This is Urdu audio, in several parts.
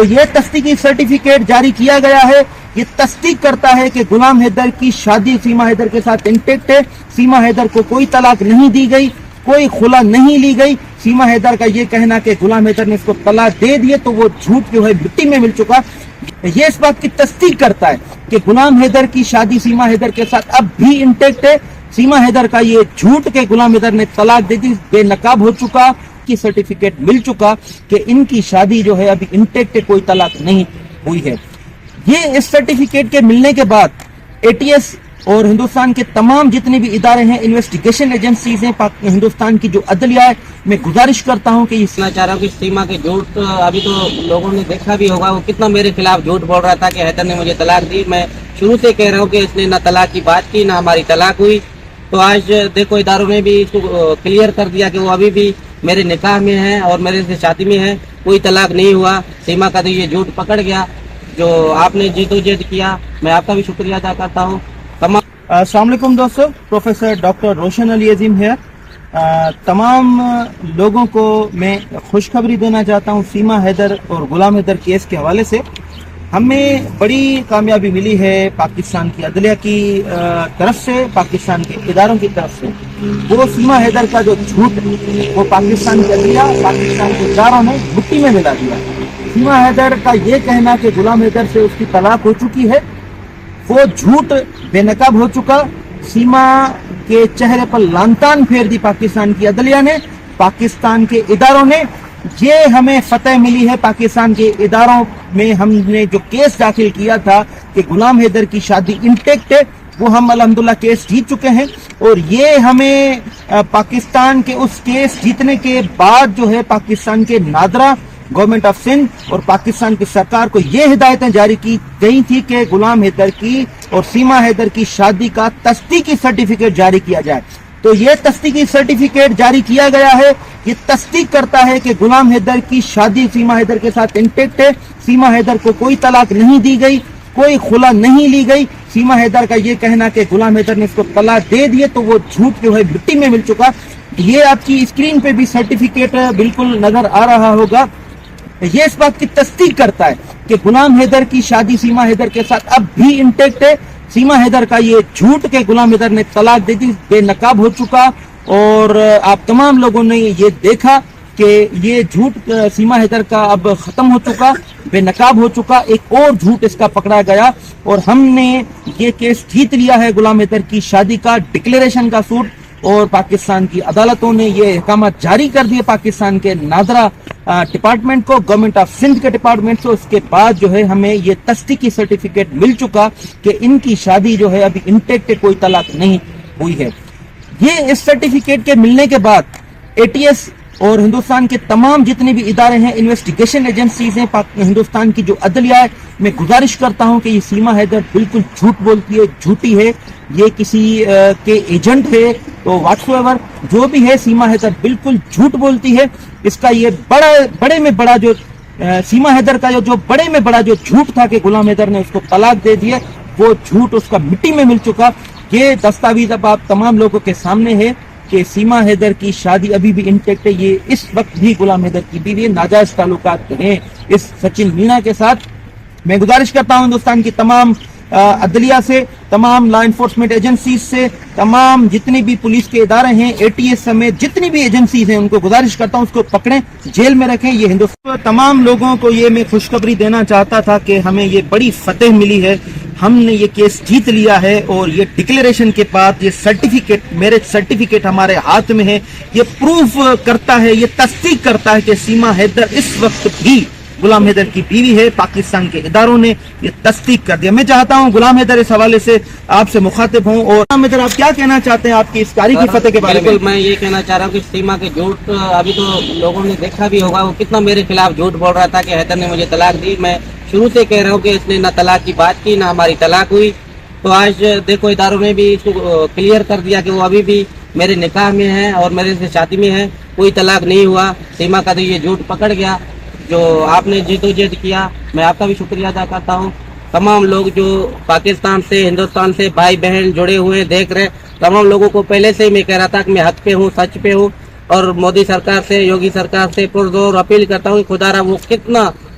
تو یہ تصدیقی سرٹیفکیٹ جاری کیا گیا ہے. یہ تصدیق کرتا ہے کہ غلام حیدر کی شادی سیما حیدر کے ساتھ انٹیکٹ ہے. سیما حیدر کو کوئی طلاق نہیں دی گئی, کوئی خلا نہیں لی گئی. سیما حیدر کا یہ کہنا کہ غلام حیدر نے اس کو طلاق دے دیے تو وہ جھوٹ جو ہے مٹی میں مل چکا. یہ اس بات کی تصدیق کرتا ہے کہ غلام حیدر کی شادی سیما حیدر کے ساتھ اب بھی انٹیکٹ ہے. سیما حیدر کا یہ جھوٹ کہ غلام حیدر نے طلاق دے دی بے نقاب ہو چکا, کی سرٹیفکیٹ مل چکا کہ ان کی شادی جو ہے ابھی انٹیکٹ ہے, کوئی طلاق نہیں ہوئی ہے. یہ اس سرٹیفکیٹ کے ملنے کے بعد اے ٹی ایس اور ہندوستان کے تمام جتنے بھی ادارے ہیں, انویسٹیگیشن ایجنسیز ہیں, ہندوستان کی جو عدلیہ ہے, میں گزارش کرتا ہوں کہ یہ سننا چاہ رہا ہوں کہ سیما کے جھوٹ ابھی تو لوگوں نے دیکھا بھی ہوگا وہ کتنا میرے خلاف جھوٹ بول رہا تھا کہ حیدر نے مجھے طلاق دی. میں شروع سے کہہ رہا ہوں کہ اس نے نہ طلاق کی بات کی نہ ہماری طلاق ہوئی. تو آج دیکھو اداروں نے بھی اس کو کلیئر کر دیا کہ وہ ابھی بھی میرے نکاح میں ہیں اور میرے سے شادی میں ہیں, کوئی طلاق نہیں ہوا. سیما کا تو یہ جھوٹ پکڑ گیا. جو آپ نے جیت و جہد کیا, میں آپ کا بھی شکریہ ادا کرتا ہوں. السلام علیکم دوستو, پروفیسر ڈاکٹر روشن علی عظیم ہے. تمام لوگوں کو میں خوشخبری دینا چاہتا ہوں سیما حیدر اور غلام حیدر کیس کے حوالے سے. ہمیں بڑی کامیابی ملی ہے پاکستان کی عدلیہ کی طرف سے, پاکستان کے اداروں کی طرف سے. وہ سیما حیدر کا جو جھوٹ وہ پاکستان کی عدلیہ, پاکستان کے اداروں نے مٹی میں ملا دیا. سیما حیدر کا یہ کہنا کہ غلام حیدر سے اس کی طلاق ہو چکی ہے وہ جھوٹ بے نقاب ہو چکا. سیما کے چہرے پر لعن طعن پھیر دی پاکستان کی عدلیہ نے, پاکستان کے اداروں نے. یہ ہمیں فتح ملی ہے پاکستان کے اداروں میں. ہم نے جو کیس داخل کیا تھا کہ غلام حیدر کی شادی انٹیکٹ ہے, وہ ہم الحمدللہ کیس جیت چکے ہیں. اور یہ ہمیں پاکستان کے اس کیس جیتنے کے بعد جو ہے پاکستان کے نادرا گورنمنٹ آف سندھ اور پاکستان کی سرکار کو یہ ہدایتیں جاری کی گئی تھی کہ غلام حیدر کی اور سیما حیدر کی شادی کا تصدیقی سرٹیفکیٹ جاری کیا جائے. تو یہ تصدیقی سرٹیفکیٹ جاری کیا گیا ہے. یہ تصدیق کرتا ہے کہ غلام حیدر کی شادی سیما حیدر کے ساتھ انٹیکٹ ہے. سیما حیدر کو کوئی طلاق نہیں دی گئی, کوئی خلا نہیں لی گئی. سیما حیدر کا یہ کہنا کہ غلام حیدر نے اس کو طلاق دے دیے تو وہ جھوٹ جو ہے مٹی میں مل چکا. یہ آپ کی اسکرین پہ بھی سرٹیفکیٹ بالکل نظر آ رہا ہوگا. یہ اس بات کی تصدیق کرتا ہے کہ غلام حیدر کی شادی سیما حیدر کے ساتھ اب بھی انٹیکٹ ہے. سیما حیدر کا یہ جھوٹ کہ غلام حیدر نے طلاق دے دی بے نقاب ہو چکا. اور آپ تمام لوگوں نے یہ دیکھا کہ یہ جھوٹ سیما حیدر کا اب ختم ہو چکا, بے نقاب ہو چکا. ایک اور جھوٹ اس کا پکڑا گیا اور ہم نے یہ کیس جیت لیا ہے غلام حیدر کی شادی کا ڈکلیریشن کا سوٹ. اور پاکستان کی عدالتوں نے یہ احکامات جاری کر دیے پاکستان کے نادرا ڈپارٹمنٹ کو, گورنمنٹ آف سندھ کے ڈپارٹمنٹ کو. اس کے بعد جو ہے ہمیں یہ تصدیقی سرٹیفکیٹ مل چکا کہ ان کی شادی جو ہے ابھی انٹیکٹ, کوئی طلاق نہیں ہوئی ہے. یہ اس سرٹیفکیٹ کے ملنے کے بعد اے ٹی ایس اور ہندوستان کے تمام جتنے بھی ادارے ہیں, انویسٹیگیشن ایجنسیز ہیں, ہندوستان کی جو عدلیہ ہے, میں گزارش کرتا ہوں کہ یہ سیما حیدر بالکل جھوٹ بولتی ہے, جھوٹی ہے. یہ کسی کے ایجنٹ ہے تو واٹس ایور جو بھی ہے, سیما حیدر بالکل جھوٹ بولتی ہے. اس کا یہ بڑے میں بڑا جو سیما حیدر کا جو بڑے میں بڑا جو جھوٹ تھا کہ غلام حیدر نے اس کو طلاق دے دیے, وہ جھوٹ اس کا مٹی میں مل چکا. یہ دستاویز اب آپ تمام لوگوں کے سامنے ہے کہ سیما حیدر کی شادی ابھی بھی انٹیکٹ ہے. یہ اس وقت بھی غلام حیدر کی بیوی ناجائز تعلقات ہیں اس سچن مینا کے ساتھ. میں گزارش کرتا ہوں ہندوستان کی تمام عدلیہ سے, تمام لا انفورسمنٹ ایجنسیز سے, تمام جتنے بھی پولیس کے ادارے ہیں, اے ٹی ایس سمیت جتنی بھی ایجنسیز ہیں, ان کو گزارش کرتا ہوں اس کو پکڑیں, جیل میں رکھیں. یہ ہندوستان تمام لوگوں کو یہ میں خوشخبری دینا چاہتا تھا کہ ہمیں یہ بڑی فتح ملی ہے. ہم نے یہ کیس جیت لیا ہے اور یہ ڈکلیریشن کے بعد یہ سرٹیفکیٹ, میرج سرٹیفکیٹ ہمارے ہاتھ میں ہے. یہ پروف کرتا ہے, یہ تصدیق کرتا ہے کہ سیما حیدر اس وقت بھی غلام حیدر کی بیوی ہے. پاکستان کے اداروں نے یہ تصدیق کر دیا. میں چاہتا ہوں غلام حیدر اس حوالے سے آپ سے مخاطب ہوں. اور غلام حیدر, آپ کیا کہنا چاہتے ہیں آپ کی اس تاریخی فتح کے بارے میں؟ بالکل, میں یہ کہنا چاہ رہا ہوں کہ سیما کے جھوٹ ابھی تو لوگوں نے دیکھا بھی ہوگا وہ کتنا میرے خلاف جھوٹ بول رہا تھا کہ حیدر نے مجھے طلاق دی. میں شروع سے کہہ رہا ہوں کہ اس نے نہ طلاق کی بات کی نہ ہماری طلاق ہوئی. تو آج دیکھو اداروں نے بھی اس کو کلیئر کر دیا کہ وہ ابھی بھی میرے نکاح میں ہیں اور میرے سے شادی میں ہیں, کوئی طلاق نہیں ہوا. سیما کا تو یہ جھوٹ پکڑ گیا. جو آپ نے جیت و جہد کیا, میں آپ کا بھی شکریہ ادا کرتا ہوں. تمام لوگ جو پاکستان سے, ہندوستان سے بھائی بہن جڑے ہوئے دیکھ رہے, تمام لوگوں کو پہلے سے ہی میں کہہ رہا تھا کہ میں حق پہ ہوں, سچ پہ ہوں. اور مودی سرکار سے, یوگی سرکار سے پرزور اپیل کرتا ہوں خدا را وہ کتنا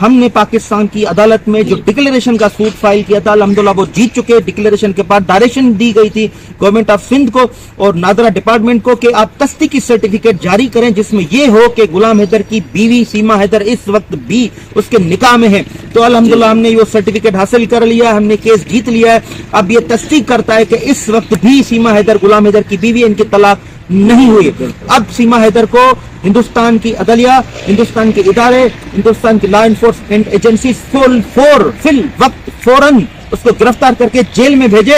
ہم نے پاکستان کی عدالت میں جو ڈکلیریشن کا سوٹ فائل کیا تھا الحمدللہ وہ جیت چکے. ڈکلیریشن کے بعد ڈائریکشن دی گئی تھی گورنمنٹ آف سندھ کو اور نادرا ڈپارٹمنٹ کو کہ آپ تصدیقی سرٹیفکیٹ جاری کریں جس میں یہ ہو کہ غلام حیدر کی بیوی سیما حیدر اس وقت بھی اس کے نکاح میں ہے. تو الحمدللہ ہم نے یہ سرٹیفکیٹ حاصل کر لیا, ہم نے کیس جیت لیا ہے. اب یہ تصدیق کرتا ہے کہ اس وقت بھی سیما حیدر غلام حیدر کی بیوی, ان کی طلاق نہیں ہوئی. اب سیما حیدر کو ہندوستان کی عدلیہ, ہندوستان کے ادارے, ہندوستان کی لا انفورسمنٹ ایجنسی فوراً اس کو گرفتار کر کے جیل میں بھیجے.